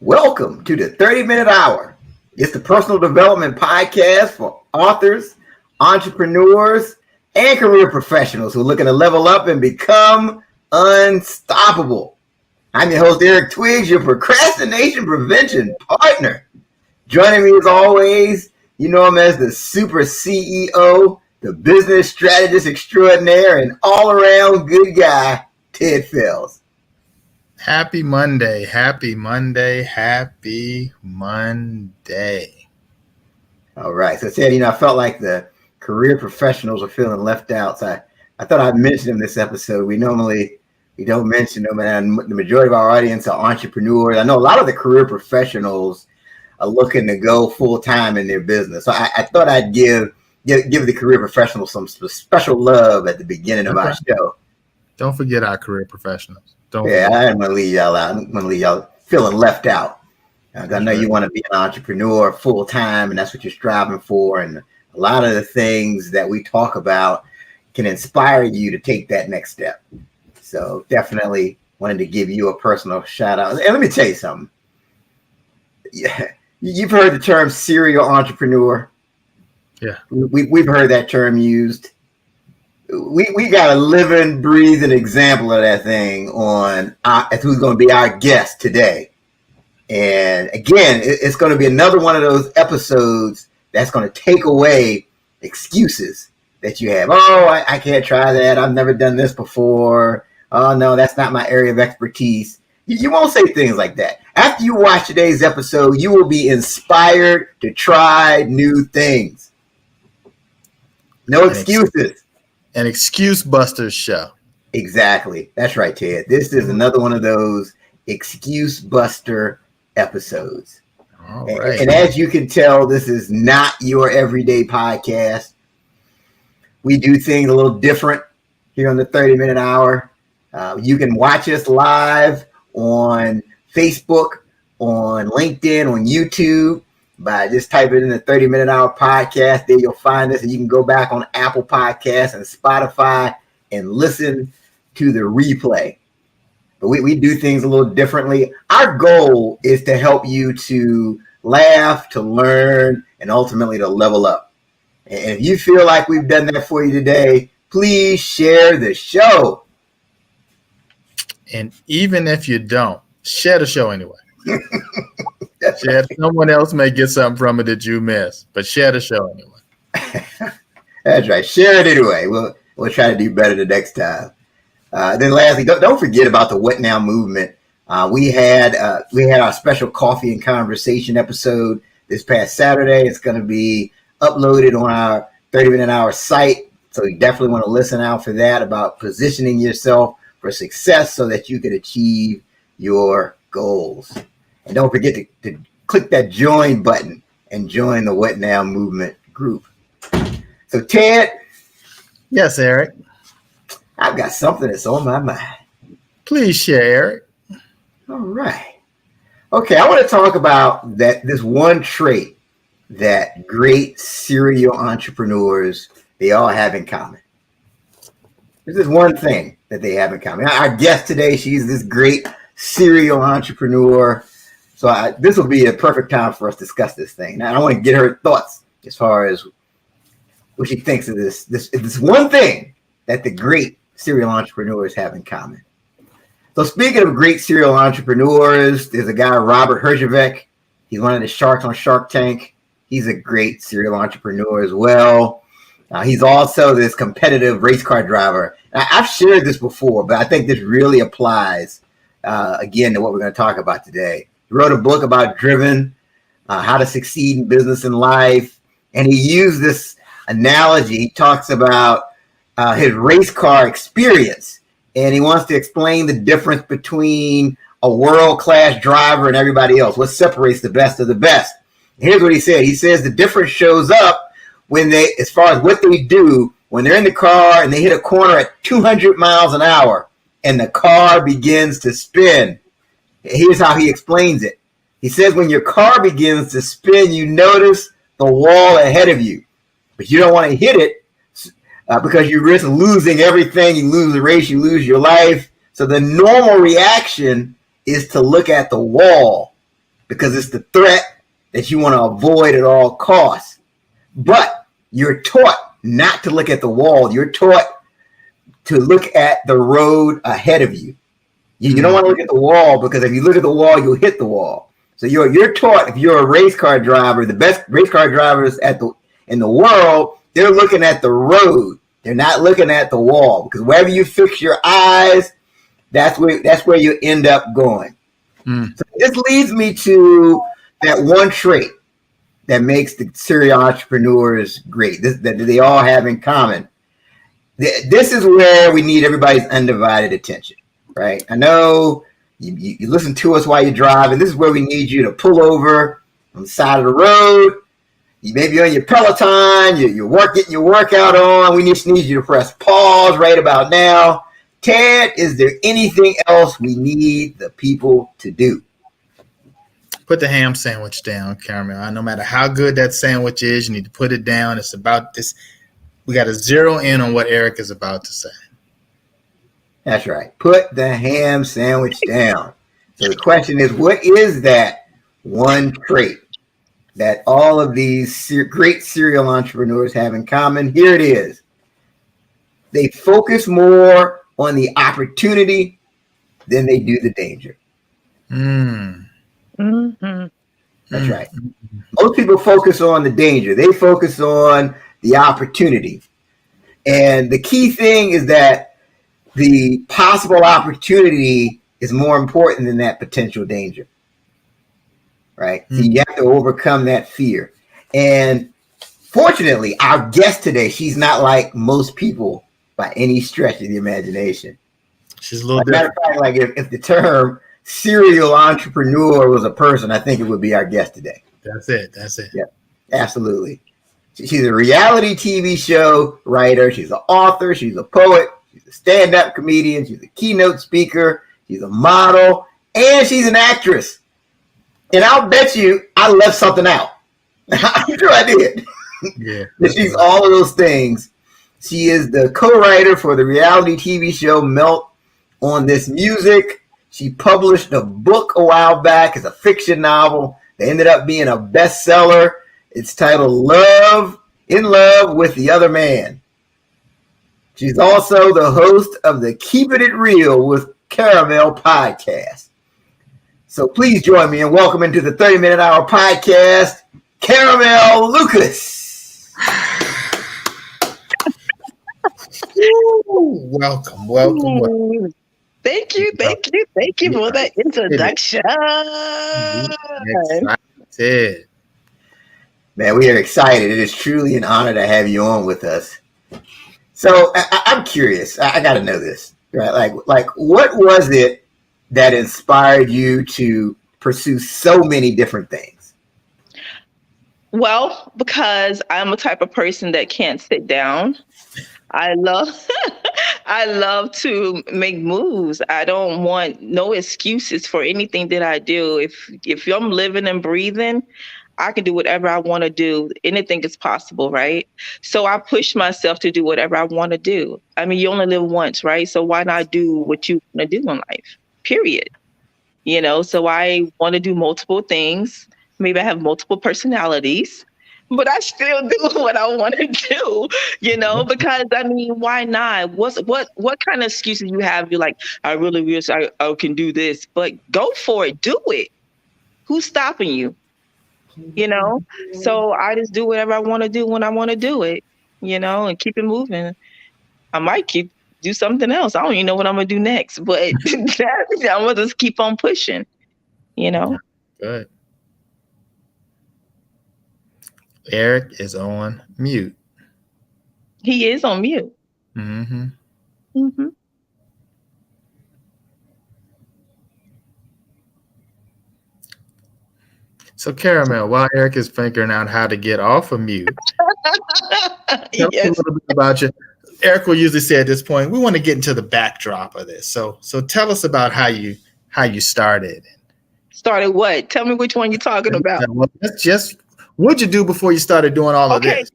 Welcome to the 30-Minute Hour. It's the personal development podcast for authors, entrepreneurs, and career professionals who are looking to level up and become unstoppable. I'm your host, Eric Twiggs, your procrastination prevention partner. Joining me as always, you know him as the super CEO, the business strategist extraordinaire, and all-around good guy, Ted Fells. Happy Monday, happy Monday, happy Monday. All right. So, Ted, I felt like the career professionals are feeling left out. So I thought I'd mention them this episode. We don't mention them, and the majority of our audience are entrepreneurs. I know a lot of the career professionals are looking to go full-time in their business. So I thought I'd give the career professionals some special love at the beginning of our show. Don't forget our career professionals. I didn't want to leave y'all out. I don't want to leave y'all feeling left out. I know you want to be an entrepreneur full time, and that's what you're striving for. And a lot of the things that we talk about can inspire you to take that next step. So definitely wanted to give you a personal shout out. And let me tell you something. Yeah, you've heard the term serial entrepreneur. Yeah, we've heard that term used. We got a living, breathing example of that thing on who's going to be our guest today. And again, it's going to be another one of those episodes that's going to take away excuses that you have. Oh, I can't try that. I've never done this before. Oh, no, that's not my area of expertise. You won't say things like that. After you watch today's episode, you will be inspired to try new things. No excuses. An excuse busters show. Exactly. That's right, Ted. This is another one of those excuse buster episodes. All right. And as you can tell, this is not your everyday podcast. We do things a little different here on the 30-Minute Hour. You can watch us live on Facebook, on LinkedIn, on YouTube. By just typing in the 30-Minute Hour podcast, there you'll find us, and you can go back on Apple Podcasts and Spotify and listen to the replay. But we do things a little differently. Our goal is to help you to laugh, to learn, and ultimately to level up. And if you feel like we've done that for you today, please share the show. And even if you don't, share the show anyway. Someone else may get something from it that you missed, but share the show anyway. That's right. Share it anyway. We'll try to do better the next time. Then lastly, don't forget about the What Now movement. We had our special coffee and conversation episode this past Saturday. It's going to be uploaded on our 30-Minute Hour site. So you definitely want to listen out for that, about positioning yourself for success so that you can achieve your goals. And don't forget to click that join button and join the What Now movement group. So, Ted. Yes, Eric. I've got something that's on my mind. Please share, Eric. All right. Okay, I want to talk about this one trait that great serial entrepreneurs, they all have in common. There's this one thing that they have in common. Our guest today, she's this great serial entrepreneur. So this will be a perfect time for us to discuss this thing. Now, I want to get her thoughts as far as what she thinks of this one thing that the great serial entrepreneurs have in common. So speaking of great serial entrepreneurs, there's a guy, Robert Herjavec. He's one of the sharks on Shark Tank. He's a great serial entrepreneur as well. He's also this competitive race car driver. Now, I've shared this before, but I think this really applies, again, to what we're going to talk about today. He wrote a book about driven, how to succeed in business and life. And he used this analogy. He talks about his race car experience. And he wants to explain the difference between a world-class driver and everybody else. What separates the best of the best? Here's what he said. He says the difference shows up when as far as what they do, when they're in the car and they hit a corner at 200 miles an hour and the car begins to spin. Here's how he explains it. He says when your car begins to spin, you notice the wall ahead of you, but you don't want to hit it because you risk losing everything. You lose the race, you lose your life. So the normal reaction is to look at the wall because it's the threat that you want to avoid at all costs. But you're taught not to look at the wall. You're taught to look at the road ahead of you. You don't want to look at the wall, because if you look at the wall, you'll hit the wall. So you're taught, if you're a race car driver, the best race car drivers in the world, they're looking at the road. They're not looking at the wall, because wherever you fix your eyes, that's where you end up going. So this leads me to that one trait that makes the serial entrepreneurs great, that they all have in common. This is where we need everybody's undivided attention, right? I know you listen to us while you drive, and this is where we need you to pull over on the side of the road. You may be on your Peloton, you're getting your workout on. We just need you to press pause right about now. Ted, is there anything else we need the people to do? Put the ham sandwich down, Caramel. No matter how good that sandwich is, you need to put it down. It's about this. We got to zero in on what Eric is about to say. That's right. Put the ham sandwich down. So the question is, what is that one trait that all of these great serial entrepreneurs have in common? Here it is. They focus more on the opportunity than they do the danger. That's right. Most people focus on the danger. They focus on the opportunity. And the key thing is that the possible opportunity is more important than that potential danger. Right? So you have to overcome that fear. And fortunately, our guest today, she's not like most people by any stretch of the imagination. She's a little different. Matter of fact, like if the term serial entrepreneur was a person, I think it would be our guest today. That's it. Yeah, absolutely. She's a reality TV show writer. She's an author. She's a poet. She's a stand-up comedian. She's a keynote speaker. She's a model. And she's an actress. And I'll bet you I left something out. I'm sure I did. Yeah. But she's all of those things. She is the co-writer for the reality TV show Melt on This Music. She published a book a while back. It's a fiction novel that ended up being a bestseller. It's titled In Love with the Other Man. She's also the host of the Keepin' It Real with Caramel podcast. So please join me in welcoming to the 30-Minute Hour podcast, Caramel Lucas. Welcome. Thank you for that introduction. Excited. Man, we are excited. It is truly an honor to have you on with us. So I'm curious. I got to know this, right? Like, what was it that inspired you to pursue so many different things? Well, because I'm a type of person that can't sit down. I love to make moves. I don't want no excuses for anything that I do. If I'm living and breathing, I can do whatever I want to do. Anything is possible, right? So I push myself to do whatever I want to do. I mean, you only live once, right? So why not do what you want to do in life? Period. So I want to do multiple things. Maybe I have multiple personalities, but I still do what I want to do, because I mean, why not? What kind of excuses you have? You're like, I really wish I can do this, but go for it. Do it. Who's stopping you? So I just do whatever I want to do when I want to do it, and keep it moving. I might do something else. I don't even know what I'm going to do next, but I'm going to just keep on pushing, Good. Eric is on mute. He is on mute. Mm-hmm. Mm-hmm. So, Caramel, while Eric is figuring out how to get off of mute, tell us a little bit about you. Eric will usually say at this point, we want to get into the backdrop of this. So tell us about how you started. Started what? Tell me which one you're talking about. Well, that's just what'd you do before you started doing all of this?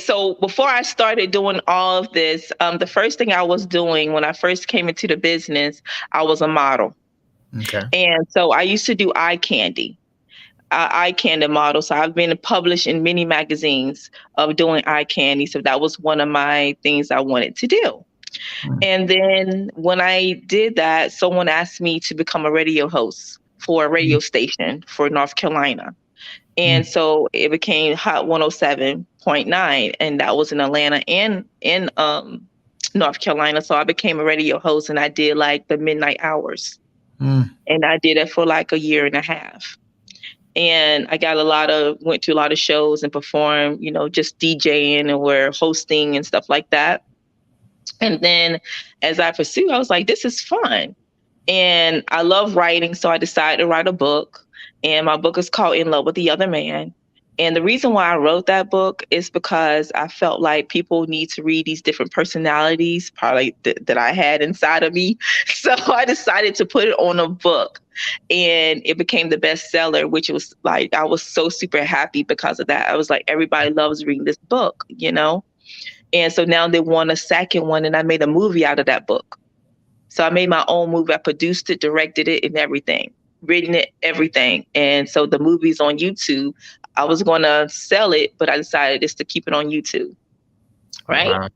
So before I started doing all of this, the first thing I was doing when I first came into the business, I was a model. Okay. And so I used to do eye candy. Eye candy model. So I've been published in many magazines of doing eye candy. So that was one of my things I wanted to do. Mm. And then when I did that, someone asked me to become a radio host for a radio station for North Carolina. And so it became Hot 107.9, and that was in Atlanta and in North Carolina. So I became a radio host, and I did like the midnight hours. And I did it for like a year and a half. And I went to a lot of shows and performed, just DJing and we're hosting and stuff like that. And then as I pursued, I was like, this is fun. And I love writing. So I decided to write a book. And my book is called In Love with the Other Man. And the reason why I wrote that book is because I felt like people need to read these different personalities, probably that I had inside of me. So I decided to put it on a book, and it became the bestseller, which was like, I was so super happy because of that. I was like, everybody loves reading this book, And so now they want a second one, and I made a movie out of that book. So I made my own movie. I produced it, directed it, and everything, written it, everything. And so the movie's on YouTube. I was going to sell it, but I decided just to keep it on YouTube. Right. Wow.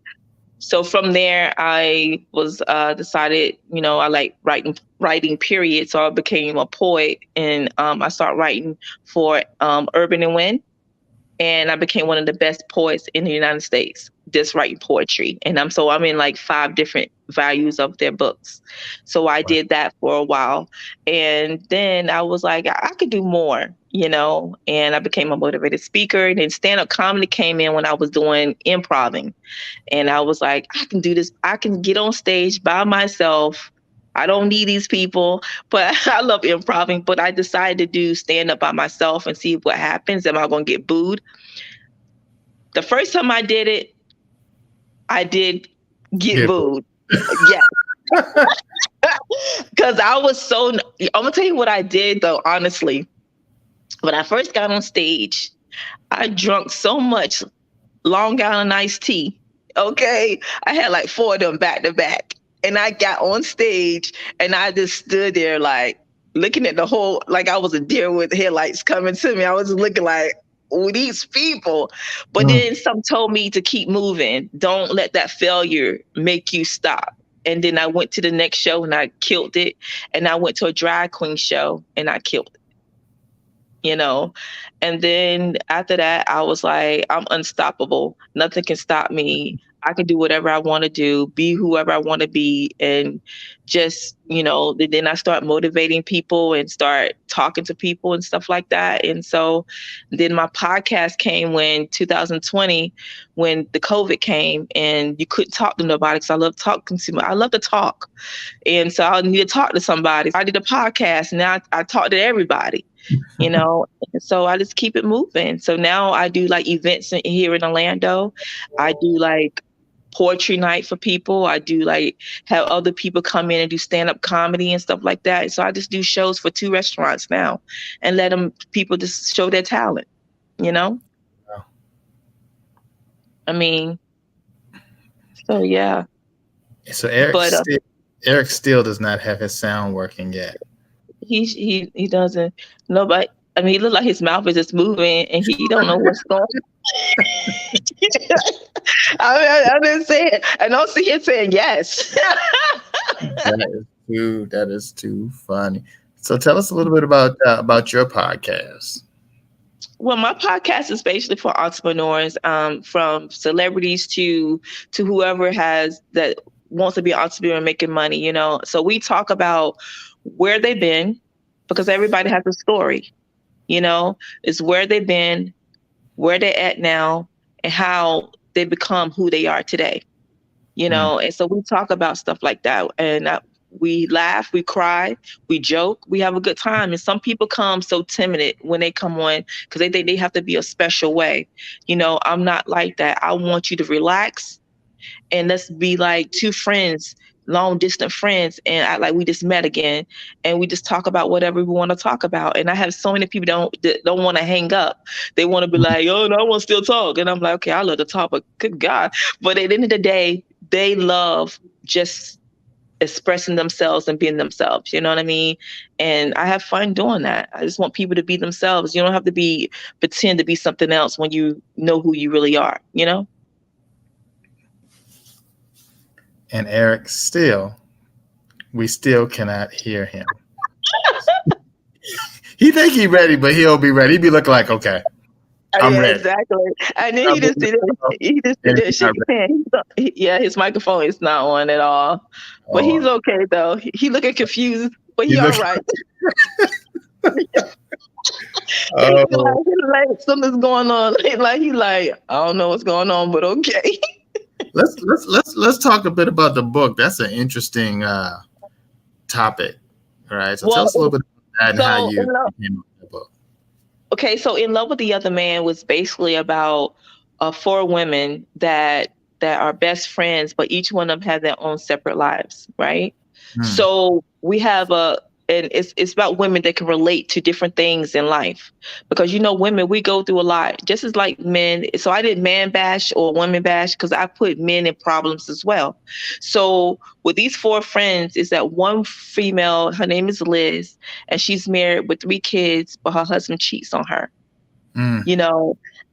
So from there, I was decided, I like writing, period. So I became a poet, and I started writing for Urban and Win. And I became one of the best poets in the United States, just writing poetry. And I'm in like 5 different values of their books. So I did that for a while. And then I was like, I could do more, and I became a motivated speaker. And then stand-up comedy came in when I was doing improv. And I was like, I can do this. I can get on stage by myself. I don't need these people, but I love improv. But I decided to do stand up by myself and see what happens. Am I going to get booed? The first time I did it, I did get booed. Yeah. Because I was I'm going to tell you what I did, though, honestly. When I first got on stage, I drank so much Long Island iced tea. Okay. I had like 4 of them back to back. And I got on stage and I just stood there like looking at the whole, like I was a deer with headlights coming to me. I was looking like, these people. But then some told me to keep moving. Don't let that failure make you stop. And then I went to the next show and I killed it. And I went to a drag queen show and I killed it. And then after that, I was like, I'm unstoppable. Nothing can stop me. I can do whatever I want to do, be whoever I want to be. And just, then I start motivating people and start talking to people and stuff like that. And so then my podcast came when 2020, when the COVID came and you couldn't talk to nobody because I love talking to I love to talk. And so I need to talk to somebody. I did a podcast and now I talk to everybody. So I just keep it moving. So now I do like events here in Orlando. I do like poetry night for people. I do like have other people come in and do stand-up comedy and stuff like that. So I just do shows for 2 restaurants now and let people just show their talent, Wow. So yeah. So Eric still does not have his sound working yet. He doesn't. Nobody. He look like his mouth is just moving, and he don't know what's going on. I didn't say it. I don't see him saying yes. That is too funny. So tell us a little bit about your podcast. Well, my podcast is basically for entrepreneurs, from celebrities to whoever that wants to be an entrepreneur and making money. So we talk about where they've been, because everybody has a story, it's where they've been, where they're at now, and how they become who they are today, And so we talk about stuff like that, and we laugh, we cry, we joke, we have a good time. And some people come so timid when they come on because they think they have to be a special way. I'm not like that. I want you to relax and let's be like 2 friends, long distance friends, and act like we just met again, and we just talk about whatever we want to talk about. And I have so many people don't want to hang up. They want to be like, oh no, I want to still talk. And I'm like, okay, I love to talk, but good God. But at the end of the day, they love just expressing themselves and being themselves. You know what I mean? And I have fun doing that. I just want people to be themselves. You don't have to pretend to be something else when you know who you really are, you know? And Eric, we still cannot hear him. He think he ready, but he'll be ready. He be looking like, okay, I'm ready. Exactly. And then he just did it, shake his hand. Yeah, his microphone is not on at all. But he's okay though. He looking confused, but he all right. Like something's going on. He like, I don't know what's going on, but okay. Let's talk a bit about the book. That's an interesting topic. All right. So tell us a little bit about that and how you came up with the book. Okay, so In Love with the Other Man was basically about 4 women that are best friends, but each one of them have their own separate lives, right? So we have and it's about women that can relate to different things in life, because women, we go through a lot, just as like men. So I did man bash or woman bash because I put men in problems as well. So with these 4 friends is that one female, her name is Liz, and she's married with 3 kids, but her husband cheats on her.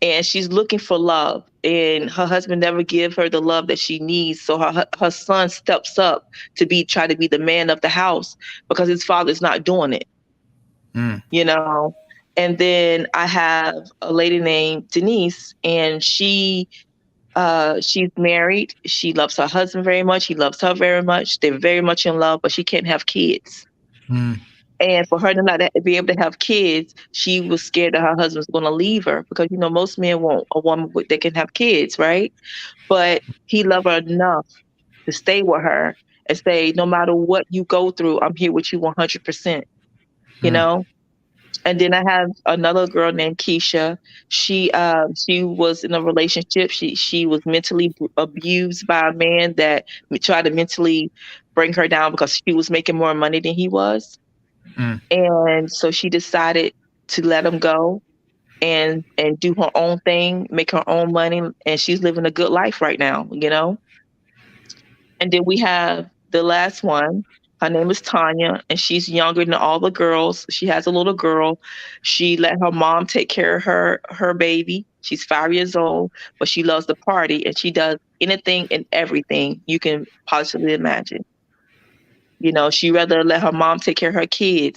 And she's looking for love, and her husband never gives her the love that she needs. So her son steps up to try to be the man of the house because his father's not doing it. And then I have a lady named Denise, and she's married. She loves her husband very much. He loves her very much. They're very much in love, but she can't have kids. And for her to not be able to have kids, she was scared that her husband's going to leave her, because, most men want a woman that can have kids, right? But he loved her enough to stay with her and say, no matter what you go through, I'm here with you 100%, And then I have another girl named Keisha. She was in a relationship. She was mentally abused by a man that tried to mentally bring her down because she was making more money than he was. And so she decided to let him go and do her own thing, make her own money, and she's living a good life right now, And then we have the last one. Her name is Tanya, and she's younger than all the girls. She has a little girl. She let her mom take care of her baby. She's 5 years old, but she loves to party, and she does anything and everything you can possibly imagine. She rather let her mom take care of her kid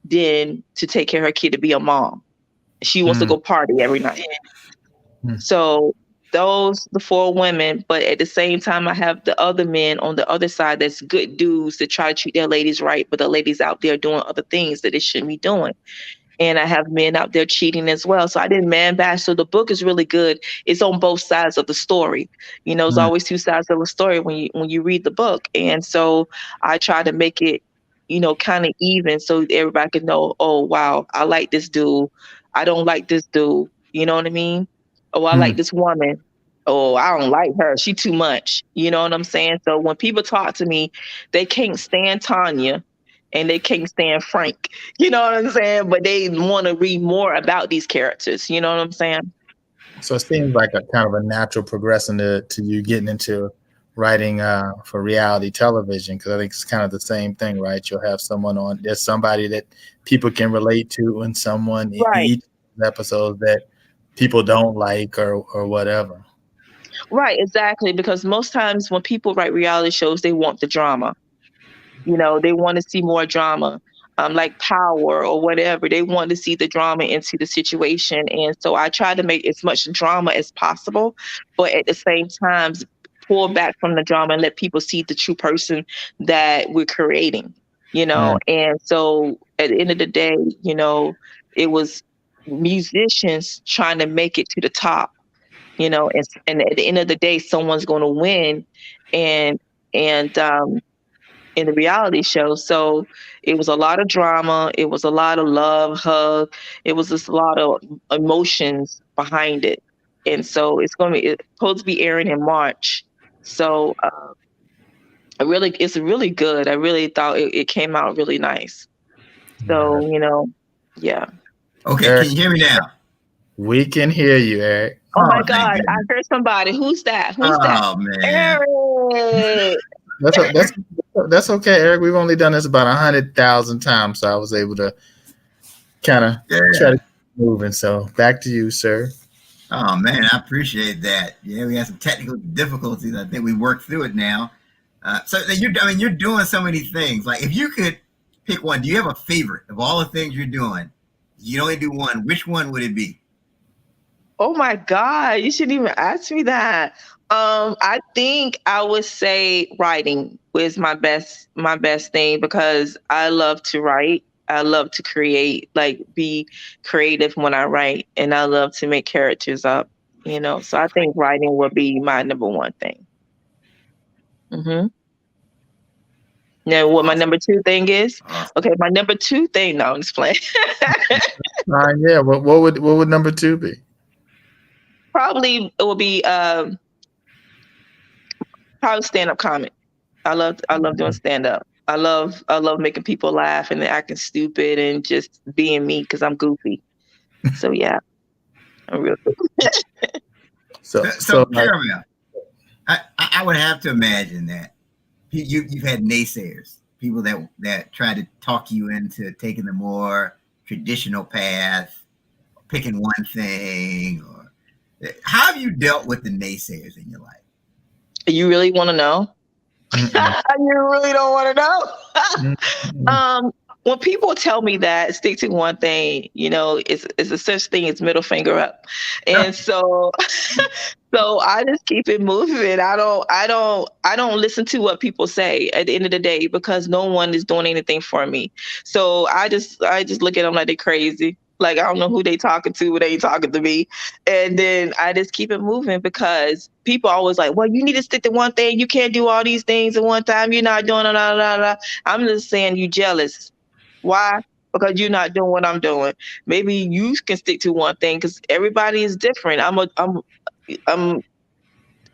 than to take care of her kid to be a mom. She wants to go party every night. So the 4 women, but at the same time, I have the other men on the other side that's good dudes that try to treat their ladies right, but the ladies out there doing other things that they shouldn't be doing. And I have men out there cheating as well. So I didn't man bash. So the book is really good. It's on both sides of the story. There's always 2 sides of a story when you read the book. And so I try to make it, kind of even so everybody can know, oh, wow, I like this dude. I don't like this dude. You know what I mean? Oh, I like this woman. Oh, I don't like her. She too much. You know what I'm saying? So when people talk to me, they can't stand Tanya and they can't stand Frank. You know what I'm saying? But they want to read more about these characters. You know what I'm saying? So it seems like a kind of a natural progression to you getting into writing for reality television, because I think it's kind of the same thing, right? You'll have there's somebody that people can relate to, and someone in each episode that people don't like or whatever. Right, exactly. Because most times when people write reality shows, they want the drama. They want to see more drama, like Power or whatever. They want to see the drama into the situation. And so I try to make as much drama as possible, but at the same time, pull back from the drama and let people see the true person that we're creating, And so at the end of the day, it was musicians trying to make it to the top, and at the end of the day, someone's going to win. And in the reality show. So it was a lot of drama. It was a lot of love, hug. It was just a lot of emotions behind it. And so it's supposed to be airing in March. So it's really good. I really thought it came out really nice. So, yeah. Okay, Eric, can you hear me now? We can hear you, Eric. Oh my God, I heard somebody. Who's that? Who's that? Oh, man. Eric. That's okay, Eric. We've only done this about 100,000 times, so I was able to kind of try to keep moving. So back to you, sir. Oh man, I appreciate that. Yeah, we had some technical difficulties. I think we worked through it now. So you're doing so many things. Like, if you could pick one, do you have a favorite of all the things you're doing? You only do one. Which one would it be? Oh my God, you shouldn't even ask me that. I think I would say writing was my best thing because I love to write. I love to create, like be creative when I write, and I love to make characters up, So I think writing would be my number one thing. Mm-hmm. Now, what my number two thing is? Okay, my number two thing. No, I'm just playing. Yeah. What would number two be? Probably it will be probably stand-up comic. I love doing stand-up. I love making people laugh and acting stupid and just being me because I'm goofy. So yeah, I'm real goofy. So Caramel, I would have to imagine that you've had naysayers, people that try to talk you into taking the more traditional path, picking one thing. Or how have you dealt with the naysayers in your life? You really want to know? You really don't want to know? When people tell me that stick to one thing, it's a such thing as middle finger up, and so I just keep it moving. I don't listen to what people say at the end of the day because no one is doing anything for me. So I just look at them like they're crazy. Like, I don't know who they talking to, but they ain't talking to me. And then I just keep it moving because people always like, well, you need to stick to one thing. You can't do all these things at one time. You're not doing it. I'm just saying you jealous. Why? Because you're not doing what I'm doing. Maybe you can stick to one thing because everybody is different. I'm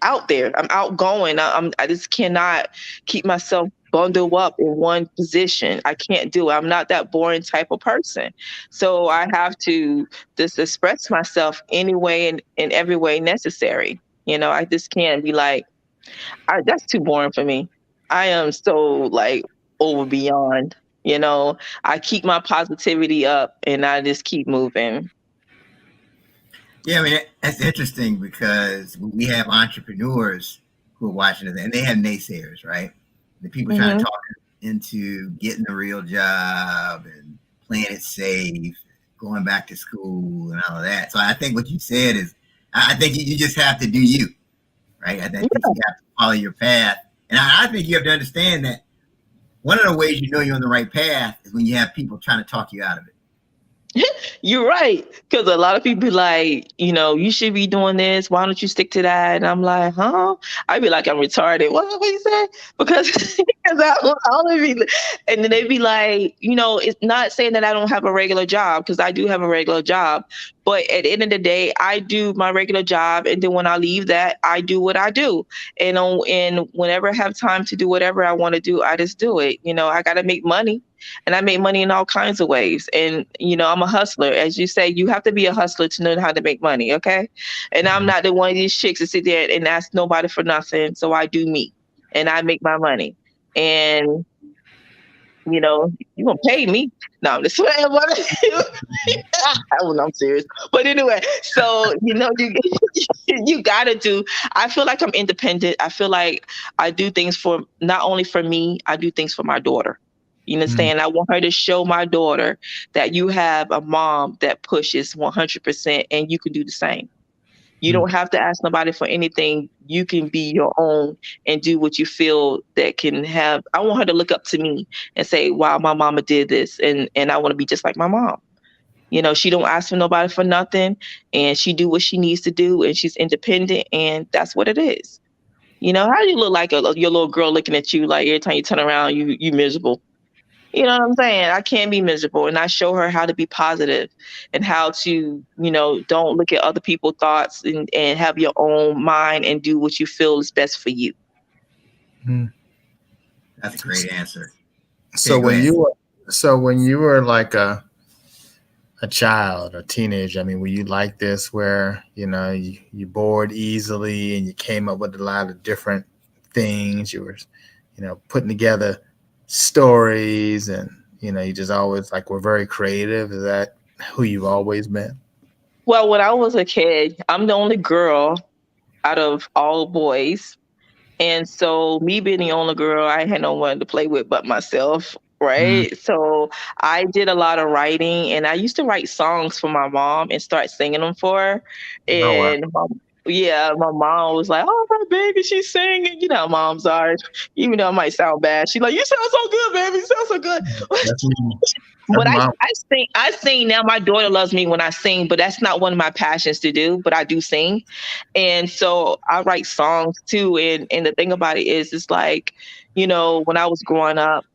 out there. I'm outgoing. I just cannot keep myself bundled up in one position. I can't do it. I'm not that boring type of person. So I have to just express myself any way and in every way necessary. I just can't be like, that's too boring for me. I am so like over beyond. I keep my positivity up and I just keep moving. Yeah, I mean, that's interesting because we have entrepreneurs who are watching this and they have naysayers, right? The people trying to talk into getting a real job and playing it safe, going back to school and all of that. So I think what you said is, I think you just have to do you, right? I think you have to follow your path. And I think you have to understand that one of the ways you know you're on the right path is when you have people trying to talk you out of it. You're right. Because a lot of people be like, you should be doing this. Why don't you stick to that? And I'm like, huh? I be like, I'm retarded. What you say? Because I only be, and then they be like, it's not saying that I don't have a regular job because I do have a regular job. But at the end of the day, I do my regular job. And then when I leave that, I do what I do. And whenever I have time to do whatever I want to do, I just do it. I got to make money. And I make money in all kinds of ways. And, I'm a hustler. As you say, you have to be a hustler to know how to make money. Okay. And I'm not the one of these chicks that sit there and ask nobody for nothing. So I do me and I make my money. And, you're going to pay me. No, I'm just saying. I'm serious. But anyway, so, you got to do. I feel like I'm independent. I feel like I do things for not only for me, I do things for my daughter. You understand? I want her to show my daughter that you have a mom that pushes 100% and you can do the same. You don't have to ask nobody for anything. You can be your own and do what you feel that can have. I want her to look up to me and say, wow, my mama did this. And I want to be just like my mom. She don't ask for nobody for nothing and she do what she needs to do and she's independent and that's what it is. How do you look like your little girl looking at you like every time you turn around, you miserable? You know what I'm saying? I can't be miserable. And I show her how to be positive and how to, don't look at other people's thoughts and have your own mind and do what you feel is best for you. That's a great answer. So when you were like a child, a teenager, I mean, were you like this where, you bored easily and you came up with a lot of different things? You were, putting together stories, and you just always were very creative. Is that who you've always been? Well, when I was a kid, I'm the only girl out of all boys. And so me being the only girl, I had no one to play with but myself, right? So I did a lot of writing, and I used to write songs for my mom and start singing them for her. Oh, wow. And my mom was like, "Oh, my baby, she's singing." You know how moms are. Even though it might sound bad, she's like, "You sound so good, baby. You sound so good." That's me. But That's I sing now. My daughter loves me when I sing, but that's not one of my passions to do, but I do sing. And so I write songs too. And the thing about it is, it's like, when I was growing up,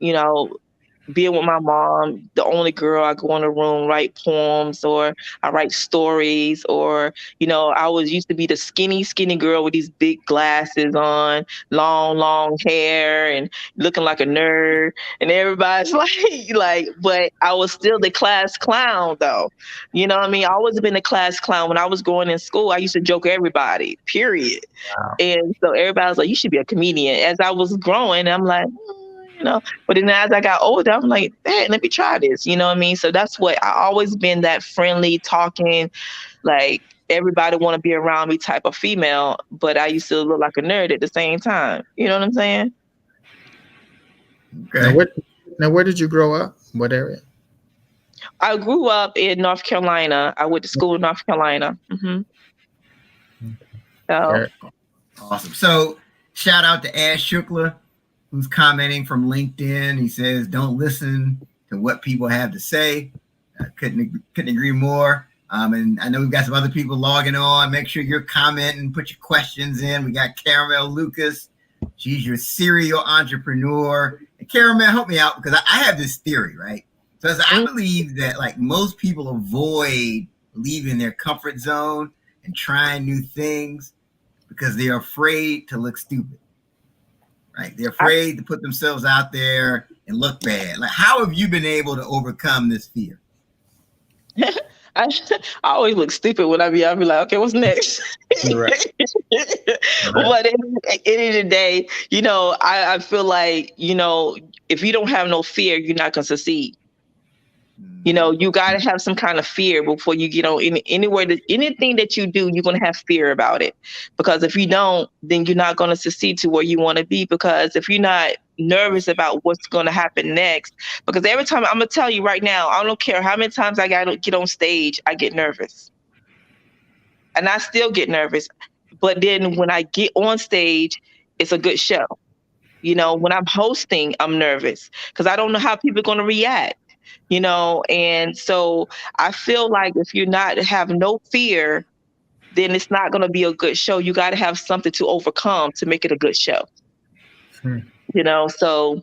being with my mom, the only girl, I go in the room, write poems, or I write stories, or, I was used to be the skinny, skinny girl with these big glasses on, long, long hair, and looking like a nerd. And everybody's but I was still the class clown though. You know what I mean? I always been the class clown. When I was going in school, I used to joke everybody, period. wow. And so everybody was like, "You should be a comedian." As I was growing, I'm like, but then as I got older, I'm like, "Hey, let me try this." You know what I mean? So that's what I always been, that friendly, talking, like everybody want to be around me type of female. But I used to look like a nerd at the same time. You know what I'm saying? Okay. Now, where did you grow up? What area? I grew up in North Carolina. I went to school in North Carolina. So, Awesome. So shout out to Ash Shukla, who's commenting from LinkedIn. He says, "Don't listen to what people have to say." Couldn't agree more. And I know we've got some other people logging on. Make sure you're commenting, put your questions in. We got Caramel Lucas. She's your serial entrepreneur. And Caramel, help me out, because I have this theory, right? So I believe that most people avoid leaving their comfort zone and trying new things because they're afraid to look stupid, right? They're afraid to put themselves out there and look bad. How have you been able to overcome this fear? I always look stupid when I'll be like, "Okay, what's next?" Right. But at the end of the day, I feel like, if you don't have no fear, you're not going to succeed. You got to have some kind of fear before you get on anywhere. Anything that you do, you're going to have fear about it. Because if you don't, then you're not going to succeed to where you want to be. Because if you're not nervous about what's going to happen next, because every time, I'm going to tell you right now, I don't care how many times I got to get on stage, I get nervous. And I still get nervous. But then when I get on stage, it's a good show. When I'm hosting, I'm nervous because I don't know how people are going to react. And so I feel like if you have no fear, then it's not going to be a good show. You got to have something to overcome to make it a good show. So,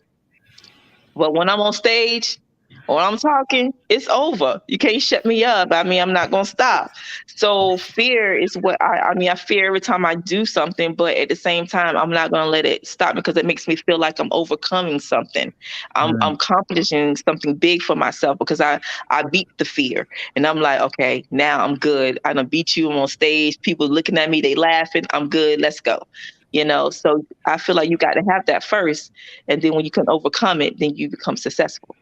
but when I'm on stage or I'm talking, it's over. You can't shut me up. I'm not going to stop. So fear is what I fear every time I do something, but at the same time, I'm not going to let it stop because it makes me feel like I'm overcoming something. I'm accomplishing something big for myself because I beat the fear. And I'm like, okay, now I'm good. I done beat you. I'm on stage. People looking at me, they laughing. I'm good. Let's go. So I feel like you got to have that first. And then when you can overcome it, then you become successful.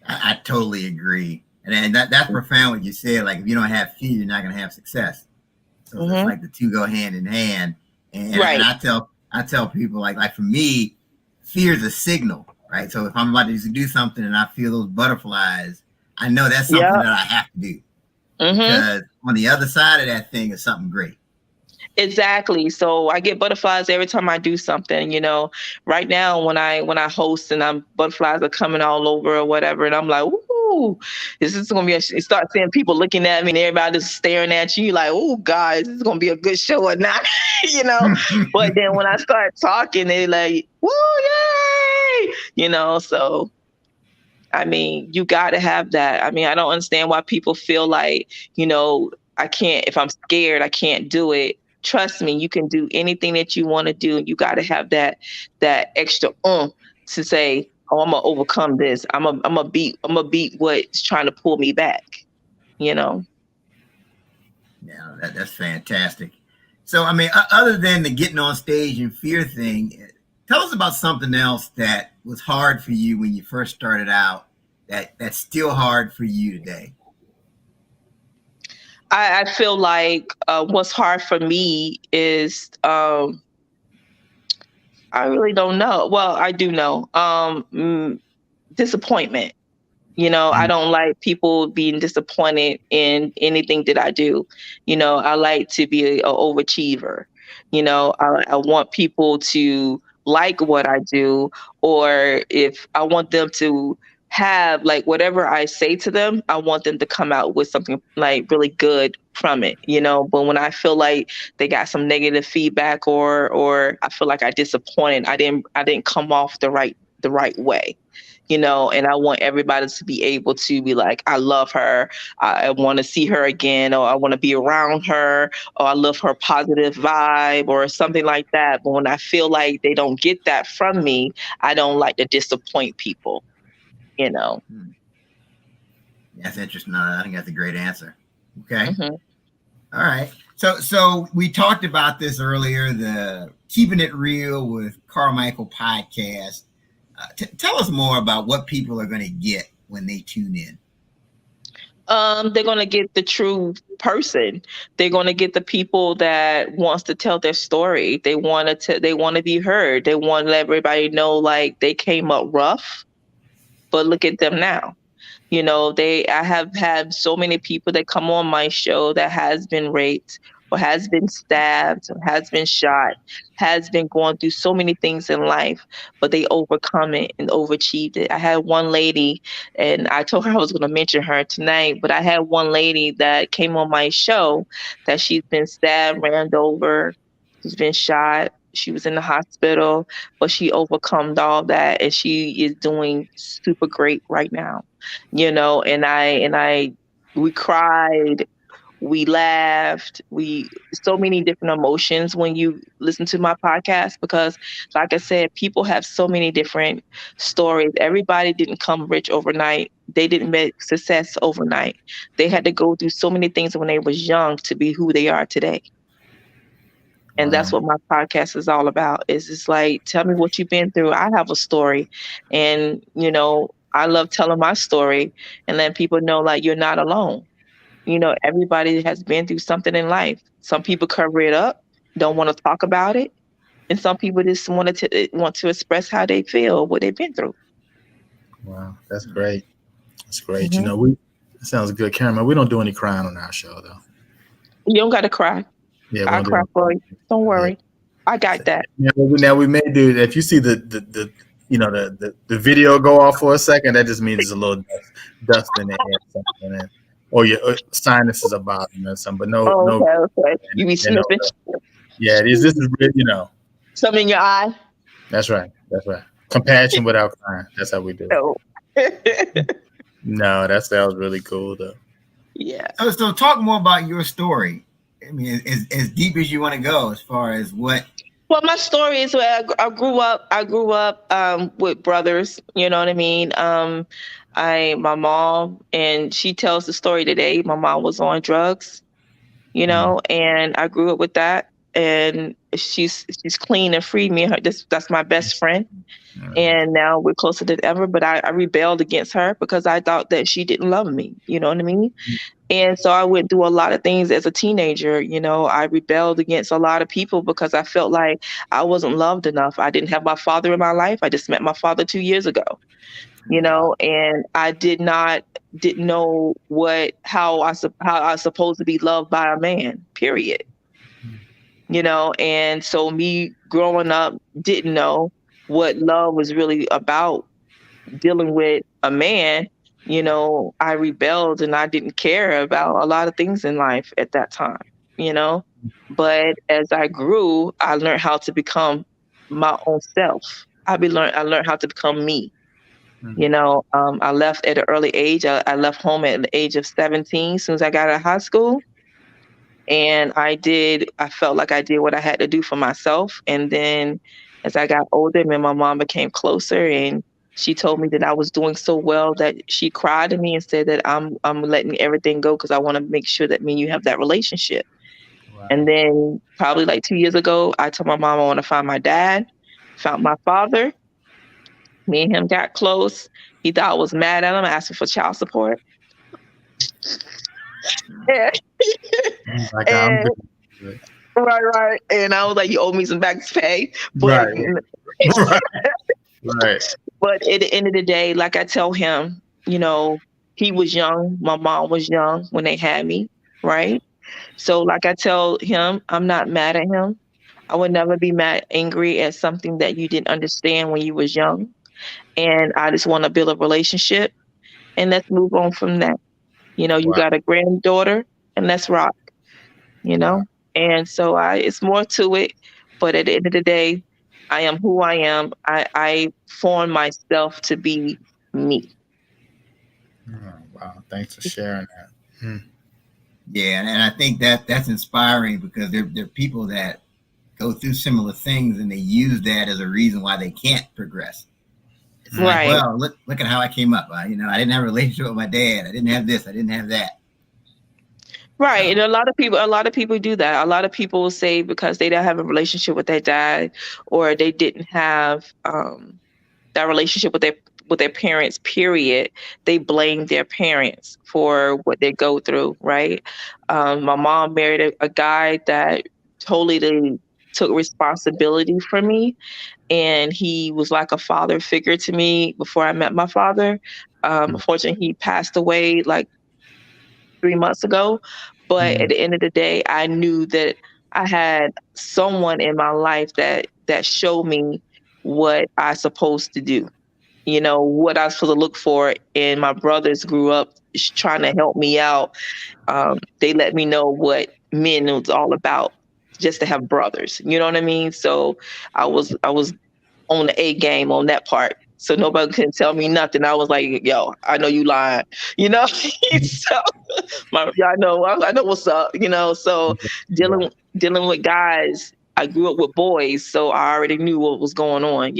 I totally agree. And that's profound what you said. If you don't have fear, you're not going to have success. So it's like the two go hand in hand. And, right. And I tell people, for me, fear is a signal, right? So if I'm about to do something and I feel those butterflies, I know that's something that I have to do. Because on the other side of that thing is something great. Exactly. So I get butterflies every time I do something, right now when I host and butterflies are coming all over or whatever. And I'm like, ooh, this is going to be, you start seeing people looking at me and everybody just staring at you like, oh guys, this is going to be a good show or not, But then when I start talking, they like, woo, yay, so you got to have that. I don't understand why people feel like, I can't, if I'm scared, I can't do it. Trust me, you can do anything that you want to do. You got to have that extra to say, oh, I'm gonna overcome this. I'm gonna beat what's trying to pull me back. Yeah, that's fantastic. So, other than the getting on stage and fear thing, Tell us about something else that was hard for you when you first started out. That's still hard for you today. I feel like what's hard for me is I really don't know. Well, I do know. Disappointment. I don't like people being disappointed in anything that I do. I like to be an overachiever. I want people to like what I do, or if I want them to have like whatever I say to them, I want them to come out with something like really good from it. But when I feel like they got some negative feedback, or I feel like I disappointed, I didn't come off the right way. And I want everybody to be able to be like, I love her. I want to see her again, or I want to be around her, or I love her positive vibe, or something like that. But when I feel like they don't get that from me, I don't like to disappoint people. That's interesting. I think that's a great answer. Okay. Mm-hmm. All right. So we talked about this earlier, the Keeping It Real with Carmichael podcast. Tell us more about what people are going to get when they tune in. They're going to get the true person. They're going to get the people that wants to tell their story. They want to be heard. They want to let everybody know like they came up rough, but look at them now. I have had so many people that come on my show that has been raped, or has been stabbed, or has been shot, has been going through so many things in life, but they overcome it and overachieved it. I had one lady, and I told her I was going to mention her tonight, but I had one lady that came on my show that she's been stabbed, ran over, she's been shot. She was in the hospital, but she overcome all that, and she is doing super great right now. We cried, we laughed, so many different emotions when you listen to my podcast, because like I said, people have so many different stories. Everybody didn't come rich overnight. They didn't make success overnight. They had to go through so many things when they was young to be who they are today. And that's what my podcast is all about. Is it's like, tell me what you've been through. I have a story, and I love telling my story and letting people know like you're not alone. Everybody has been through something in life. Some people cover it up, don't want to talk about it, and some people just want to express how they feel, what they've been through. Wow, that's great. That's great. Mm-hmm. That sounds good, Cameron. We don't do any crying on our show, though. You don't got to cry. Yeah, I'll cry for you. Don't worry. Yeah. I got that. Now we may do. If you see the video go off for a second, that just means there's a little dust in the air, something, or your sinuses are bothering or something. But no. Okay. You be sniffing. Yeah, this is something in your eye. That's right. Compassion without crying. That's how we do it. No, that was really cool though. Yeah. So talk more about your story. I mean, as deep as you want to go, as far as what. Well, my story is where I grew up. I grew up with brothers. You know what I mean? My mom, and she tells the story today. My mom was on drugs, and I grew up with that. And she's clean and freed me. That's my best friend. And now we're closer than ever. But I rebelled against her because I thought that she didn't love me. You know what I mean? And so I went through a lot of things as a teenager. I rebelled against a lot of people because I felt like I wasn't loved enough. I didn't have my father in my life. I just met my father 2 years ago, and I didn't know how I was supposed to be loved by a man, period. And so me growing up didn't know what love was really about, dealing with a man. I rebelled and I didn't care about a lot of things in life at that time, but as I grew, I learned how to become my own self. I learned how to become me. I left at an early age. I left home at the age of 17, as soon as I got out of high school. And I felt like I did what I had to do for myself. And then as I got older, me and my mom became closer, and she told me that I was doing so well that she cried to me and said that I'm letting everything go because I want to make sure that me and you have that relationship. Wow. And then probably like 2 years ago, I told my mom I want to find my dad, found my father. Me and him got close. He thought I was mad at him, asking for child support. And, Like I'm and good. right. And I was like, you owe me some back pay. But Right. Right. Right. but at the end of the day, like I tell him, he was young. My mom was young when they had me, right? So like I tell him, I'm not mad at him. I would never be mad, angry at something that you didn't understand when you was young. And I just want to build a relationship and let's move on from that. You Wow. got a granddaughter and let's rock, you know? And so it's more to it. But at the end of the day, I am who I am. I form myself to be me. Oh, wow. Thanks for sharing that. Hmm. Yeah, and I think that's inspiring because they're people that go through similar things and they use that as a reason why they can't progress. It's like, Right. well, look at how I came up. I didn't have a relationship with my dad. I didn't have this. I didn't have that. Right. So, And a lot of people do that. A lot of people will say because they don't have a relationship with their dad or they didn't have that relationship with their parents, period, they blame their parents for what they go through, right? My mom married a guy that totally took responsibility for me, and he was like a father figure to me before I met my father. Unfortunately, he passed away like 3 months ago. But at the end of the day, I knew that I had someone in my life that showed me what I supposed to do, what I was supposed to look for. And my brothers grew up trying to help me out. They let me know what men was all about, just to have brothers. You know what I mean? So I was on the A game on that part. So nobody can tell me nothing. I was like, yo, I know you lying, you know? So I know what's up, So Right. dealing with guys, I grew up with boys, so I already knew what was going on.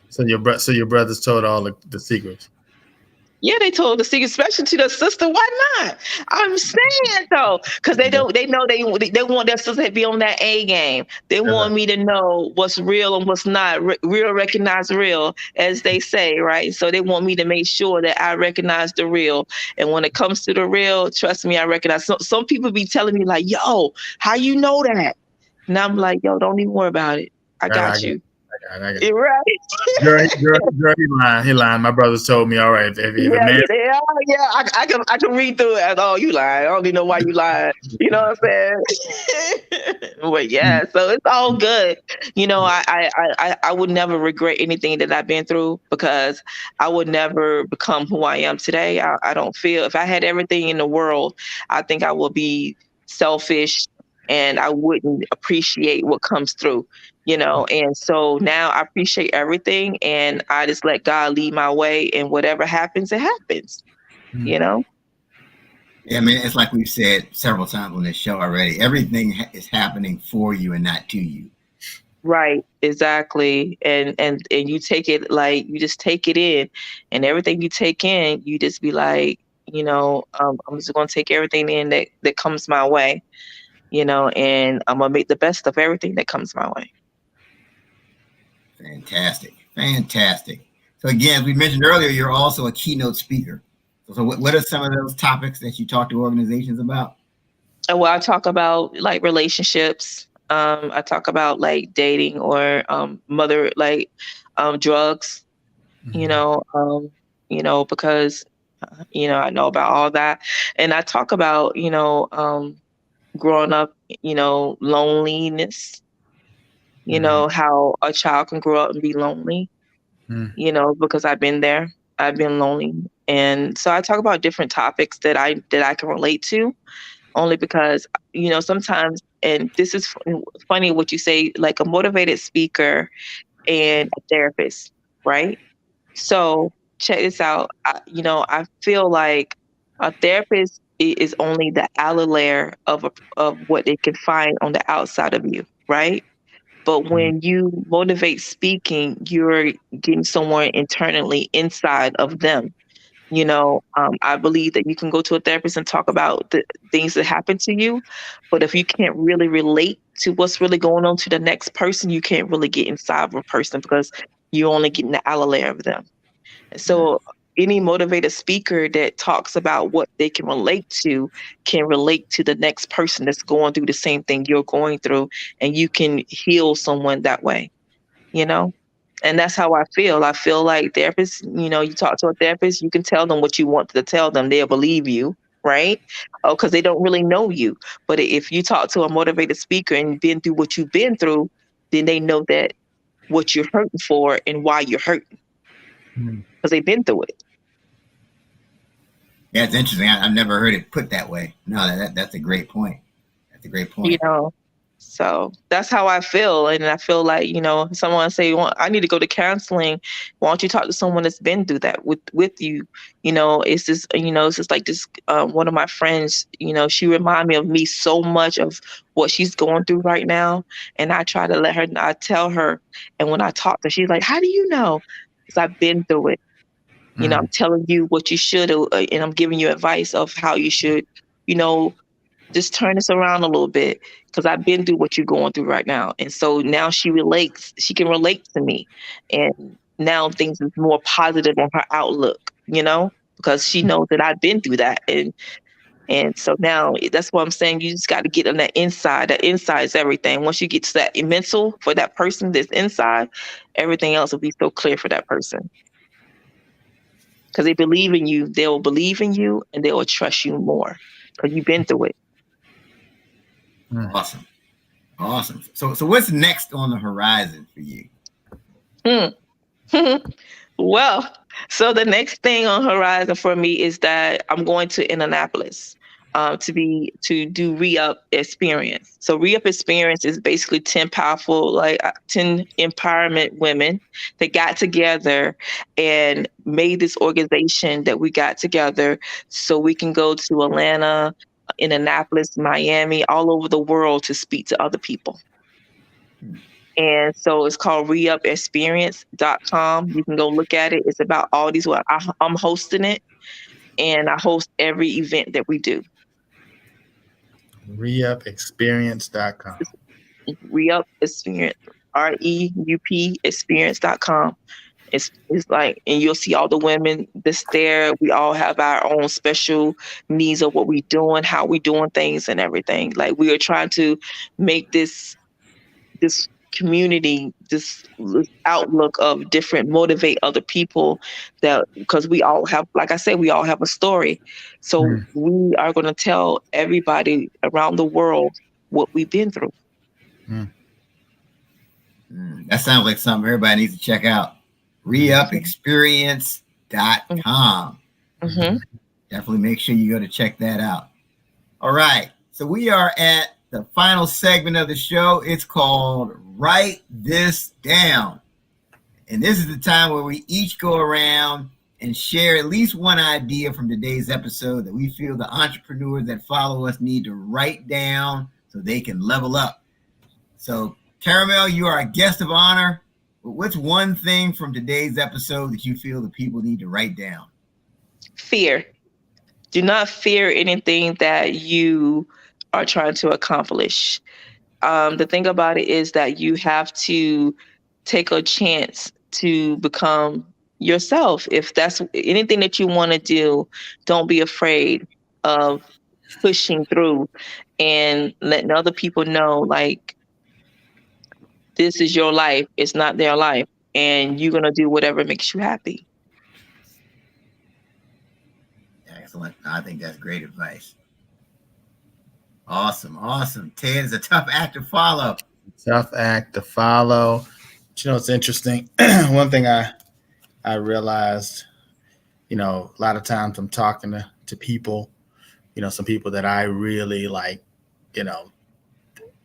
So your brothers told all the secrets. Yeah, they told the secret, especially to their sister. Why not? I'm saying though, because they Yeah. don't. They know they want their sister to be on that A game. They want me to know what's real and what's not. Real recognize real, as they say, right? So they want me to make sure that I recognize the real. And when it comes to the real, trust me, I recognize. Some people be telling me like, "Yo, how you know that?" And I'm like, "Yo, don't even worry about it. I I got got you." I got You're right. girl, he lying. He lying. My brothers told me, all right, if a Yeah, man yeah. I can read through it. Oh, you lying. I don't even know why you lying. You know what I'm saying? But yeah, so it's all good. I would never regret anything that I've been through because I would never become who I am today. I don't feel if I had everything in the world, I think I would be selfish and I wouldn't appreciate what comes through. And so now I appreciate everything and I just let God lead my way and whatever happens, it happens, you know? yeah, I mean, it's like we've said several times on this show already. Everything is happening for you and not to you. Right, exactly. And you take it like you just take it in and everything you take in, you just be like, I'm just gonna take everything in that comes my way, and I'm gonna make the best of everything that comes my way. Fantastic. Fantastic. So again, as we mentioned earlier, you're also a keynote speaker. So what are some of those topics that you talk to organizations about? Well, I talk about like relationships. I talk about like dating or mother like drugs, because I know about all that. And I talk about, growing up, loneliness, how a child can grow up and be lonely, because I've been there. I've been lonely. And so I talk about different topics that I can relate to only because, sometimes, and this is funny what you say, like a motivated speaker and a therapist, right? So check this out. I feel like a therapist is only the outer layer of what they can find on the outside of you, right? But when you motivate speaking, you're getting someone internally inside of them I believe that you can go to a therapist and talk about the things that happen to you, but if you can't really relate to what's really going on to the next person, you can't really get inside of a person because you're only getting the outer layer of them. So any motivated speaker that talks about what they can relate to can relate to the next person that's going through the same thing you're going through, and you can heal someone that way, you know? And that's how I feel. I feel like therapists, you talk to a therapist, you can tell them what you want to tell them. They'll believe you, right? Oh, because they don't really know you. But if you talk to a motivated speaker and been through what you've been through, then they know that what you're hurting for and why you're hurting because they've been through it. Yeah, it's interesting. I've never heard it put that way. No, that's a great point. That's a great point. So that's how I feel. And I feel like, someone say, well, I need to go to counseling. Why don't you talk to someone that's been through that with you? It's just like this, one of my friends, she reminded me of me so much of what she's going through right now. And I try to I tell her. And when I talk to her, she's like, how do you know? Because I've been through it. I'm telling you what you should, and I'm giving you advice of how you should, just turn this around a little bit because I've been through what you're going through right now. And so now she can relate to me. And now things is more positive on her outlook, because she knows that I've been through that. And so now that's what I'm saying. You just got to get on that inside. That inside is everything. Once you get to that mental for that person that's inside, everything else will be so clear for that person. Because they believe in you, they will believe in you and they will trust you more because you've been through it. Awesome. So what's next on the horizon for you? Well, so the next thing on horizon for me is that I'm going to Indianapolis to do Re-Up Experience. So Re-Up Experience is basically 10 powerful, 10 empowerment women that got together and made this organization that we got together so we can go to Atlanta, Indianapolis, Miami, all over the world to speak to other people. And so it's called reupexperience.com. You can go look at it. It's about all these. Well, I'm hosting it, and I host every event that we do. Reupexperience.com. Reup Experience, REUP experience.com. It's like, and you'll see all the women that's there. We all have our own special needs of what we're doing, how we doing things and everything. Like we are trying to make this community, this outlook of different, motivate other people that, because we all have, like I said, we all have a story. So we are going to tell everybody around the world what we've been through. That sounds like something everybody needs to check out. reupexperience.com. Definitely make sure you go to check that out. All right. So we are at the final segment of the show. It's called Write This Down. And this is the time where we each go around and share at least one idea from today's episode that we feel the entrepreneurs that follow us need to write down so they can level up. So, Caramel, you are a guest of honor. What's one thing from today's episode that you feel the people need to write down? Fear. Do not fear anything that you are trying to accomplish. The thing about it is that you have to take a chance to become yourself. If that's anything that you want to do, don't be afraid of pushing through and letting other people know, like, this is your life. It's not their life. And you're going to do whatever makes you happy. Excellent. I think that's great advice. Awesome. Ted is a tough act to follow. But, it's interesting. One thing I realized, a lot of times I'm talking to people, some people that I really like,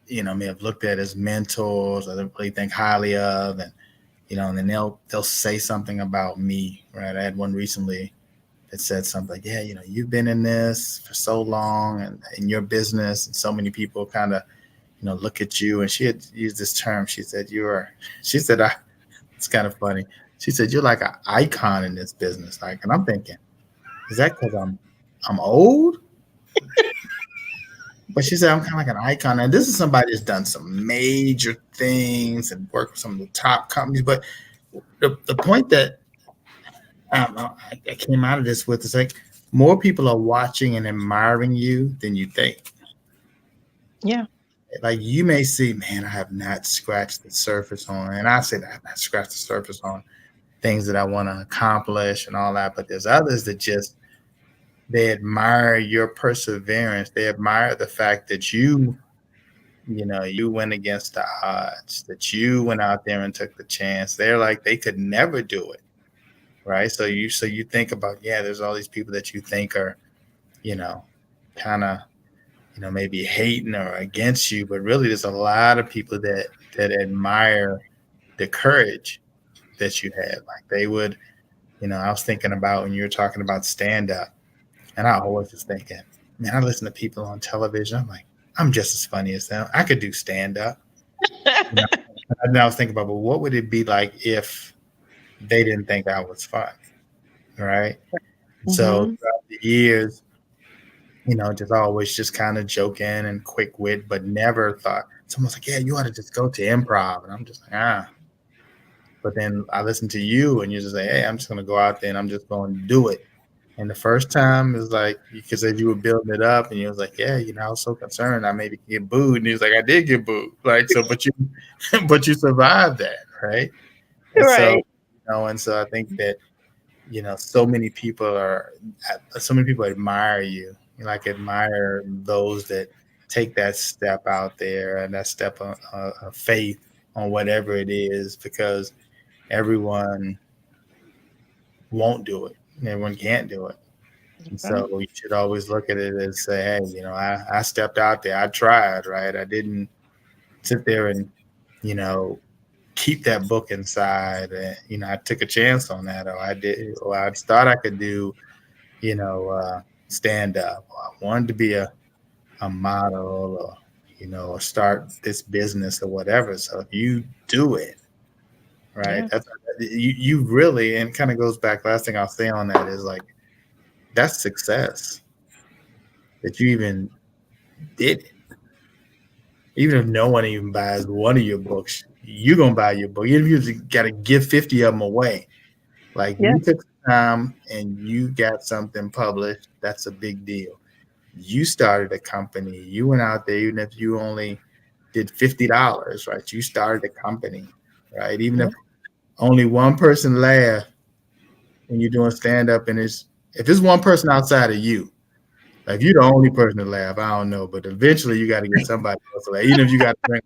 may have looked at as mentors or they really think highly of, and and then they'll say something about me, right? I had one recently that said something like, yeah, you've been in this for so long and in your business, and so many people kind of look at you. And she had used this term. She said it's kind of funny. She said, you're like an icon in this business. And I'm thinking, is that because I'm old? But she said I'm kind of like an icon, and this is somebody that's done some major things and worked with some of the top companies. But the point that I came out of this with is like more people are watching and admiring you than you think. Yeah. Like you may see, man, I have not scratched the surface on, and I said I have not scratched the surface on things that I want to accomplish and all that. But there's others that just they admire your perseverance. They admire the fact that you went against the odds, that you went out there and took the chance. They're like, they could never do it. Right. So you think about, there's all these people that you think are, kind of, maybe hating or against you, but really there's a lot of people that admire the courage that you had. Like they would, I was thinking about when you were talking about stand up. And I always was thinking, man, I listen to people on television. I'm like, I'm just as funny as them. I could do stand up. And I was thinking about, well, what would it be like if they didn't think I was fun? Right. Mm-hmm. So throughout the years, just always just kind of joking and quick wit, but never thought someone's like, yeah, you ought to just go to improv. And I'm just like, But then I listen to you and you just say, hey, I'm just going to go out there and I'm just going to do it. And the first time is like, because as you were building it up and you was like, yeah, I was so concerned I maybe get booed. And he was like, I did get booed. Like, so, but you survived that. Right. And right. So I think that, so many people admire you, admire those that take that step out there and that step of faith on whatever it is, because everyone won't do it. Everyone can't do it. And so you should always look at it and say, hey, I stepped out there. I tried, right? I didn't sit there and, keep that book inside. And, I took a chance on that, or I thought I could do, stand up. Or I wanted to be a model or, or start this business or whatever. So if you do it, right, that's you really, and kind of goes back. Last thing I'll say on that is like, that's success that you even did it. Even if no one even buys one of your books, you're going to buy your book. Even if you got to give 50 of them away. Like you took time and you got something published, that's a big deal. You started a company. You went out there, even if you only did $50, right? You started a company, right? Even if only one person laughed when you're doing stand-up, and if it's one person outside of you, like if you're the only person to laugh, I don't know, but eventually you got to get somebody else to laugh. Even if you got to bring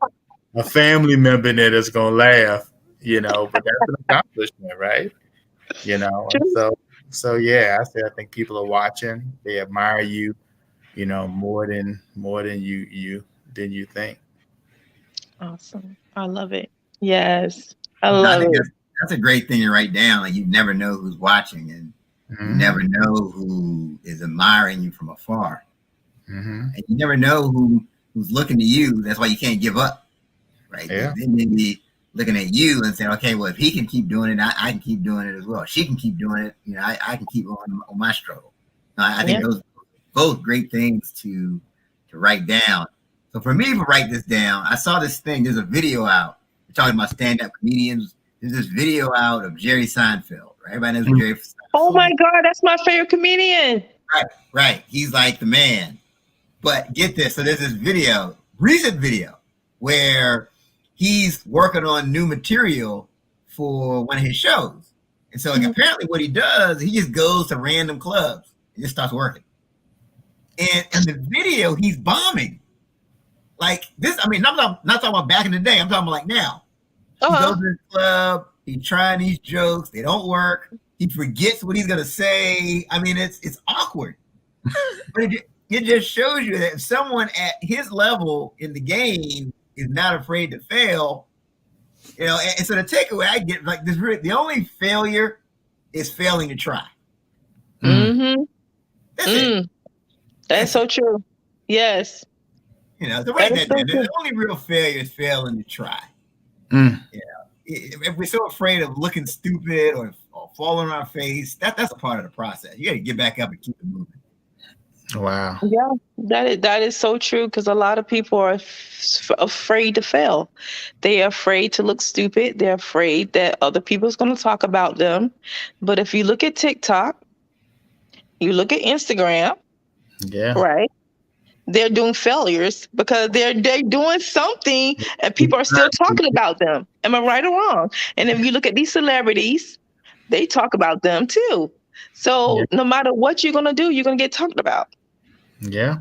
a family member in there that's going to laugh, but that's an accomplishment, right? And so I think people are watching. They admire you, more than you think. Awesome. I love it. Yes. I love it. That's a great thing to write down. Like you never know who's watching, and you never know who is admiring you from afar. And you never know who's looking to you. That's why you can't give up, right? Yeah. They may be looking at you and saying, okay, well, if he can keep doing it, I can keep doing it as well. She can keep doing it. I can keep on my struggle. I think those are both great things to write down. So for me to write this down, I saw this thing. There's a video out. We're talking about stand-up comedians. There's this video out of Jerry Seinfeld, right? Everybody knows Jerry Seinfeld. Oh my God, that's my favorite comedian. Right. He's like the man. But get this. So there's this recent video, where he's working on new material for one of his shows. And so apparently what he does, he just goes to random clubs and just starts working. And in the video, he's bombing. Like this, I'm not talking about back in the day. I'm talking about like now. He goes to the club, he's trying these jokes, they don't work. He forgets what he's gonna say. It's awkward. But it just shows you that if someone at his level in the game is not afraid to fail, and so the takeaway I get, like this, the only failure is failing to try. Mm-hmm. That's it. That's so true. Yes. The only real failure is failing to try. if we're so afraid of looking stupid or falling on our face, that's a part of the process. You got to get back up and keep it moving. Wow. Yeah, that is so true because a lot of people are afraid to fail. They are afraid to look stupid. They're afraid that other people's going to talk about them. But if you look at TikTok, you look at Instagram, Yeah. right? They're doing failures because they're doing something and people are still talking about them. Am I right or wrong? And if you look at these celebrities, they talk about them too. So no matter what you're going to do, you're going to get talked about. Yeah.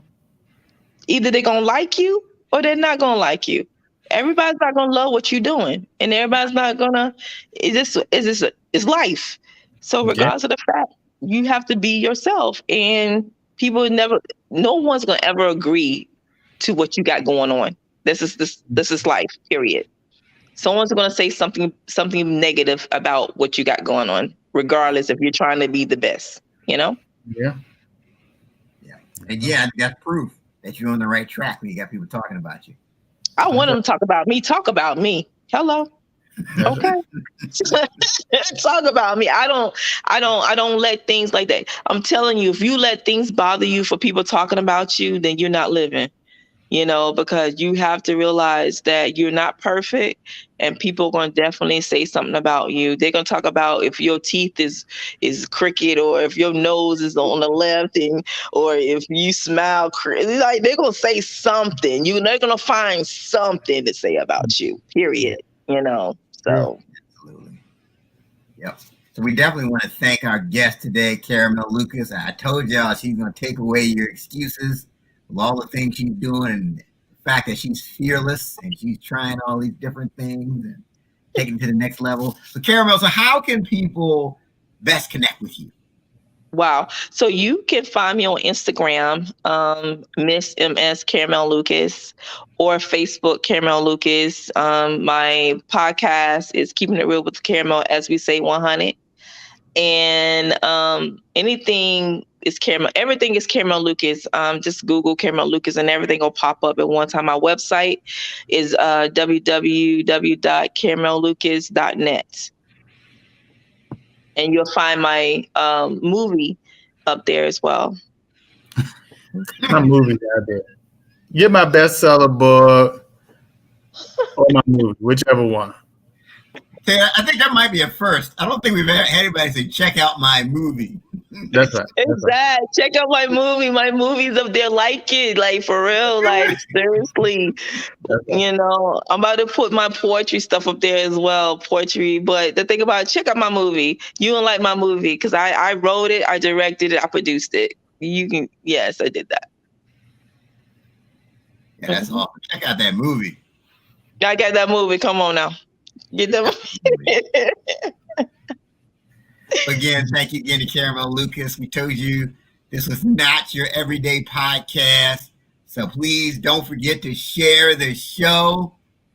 Either they're going to like you or they're not going to like you. Everybody's not going to love what you're doing. And everybody's not going to, it's life. So regardless of the fact, you have to be yourself. And no one's going to ever agree to what you got going on. This is life, period. Someone's going to say something negative about what you got going on, regardless if you're trying to be the best, Yeah. Yeah. And that's proof that you're on the right track when you got people talking about you. I want them to talk about me. Talk about me. Hello. Okay. Talk about me. I don't let things like that. I'm telling you, if you let things bother you for people talking about you, then you're not living. Because you have to realize that you're not perfect and people are going to definitely say something about you. They're going to talk about if your teeth is crooked or if your nose is on the left or if you smile like they're going to say something. They're going to find something to say about you, period. So. Absolutely. Yep. So we definitely want to thank our guest today, Caramel Lucas. I told y'all she's going to take away your excuses. All the things she's doing and the fact that she's fearless and she's trying all these different things and taking it to the next level. So Caramel, how can people best connect with you? Wow. So you can find me on Instagram, Miss MS Caramel Lucas, or Facebook Caramel Lucas. My podcast is Keeping It Real with Caramel, as we say 100. And anything is Caramel. Everything is Caramel Lucas. Just Google Caramel Lucas and everything will pop up at one time. My website is www.caramellucas.net. And you'll find my movie up there as well. My movie out there. Get my bestseller book or my movie, whichever one. I think that might be a first. I don't think we've had anybody say, check out my movie. That's right. Exactly. Check out my movie. My movie's up there. Like it. Like for real. Like seriously. I'm about to put my poetry stuff up there as well. Poetry. But the thing about it, check out my movie. You don't like my movie because I wrote it, I directed it, I produced it. Yes, I did that. Yeah, that's awesome. Check out that movie. I got that movie. Come on now. Get that movie. Again, thank you again to Caramel Lucas. We told you this was not your everyday podcast. So please don't forget to share the show.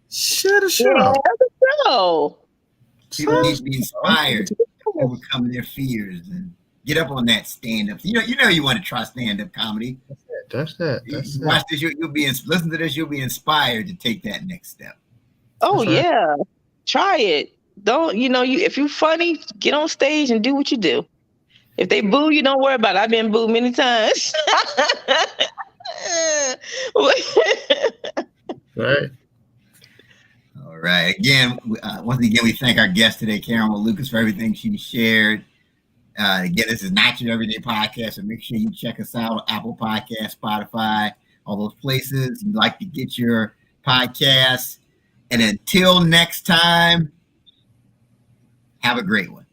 Share the show. Yeah, the show. People need to be inspired to overcome their fears and get up on that stand-up. You want to try stand-up comedy. That's it. Watch this. Listen to this. You'll be inspired to take that next step. Oh yeah, try it. Don't if you're funny, get on stage and do what you do. If they boo you, don't worry about it. I've been booed many times. Right. All right. Again, once again, we thank our guest today, Caramel Lucas, for everything she shared. Again, this is not your everyday podcast, so make sure you check us out on Apple Podcasts, Spotify, all those places you'd like to get your podcasts. And until next time, have a great one.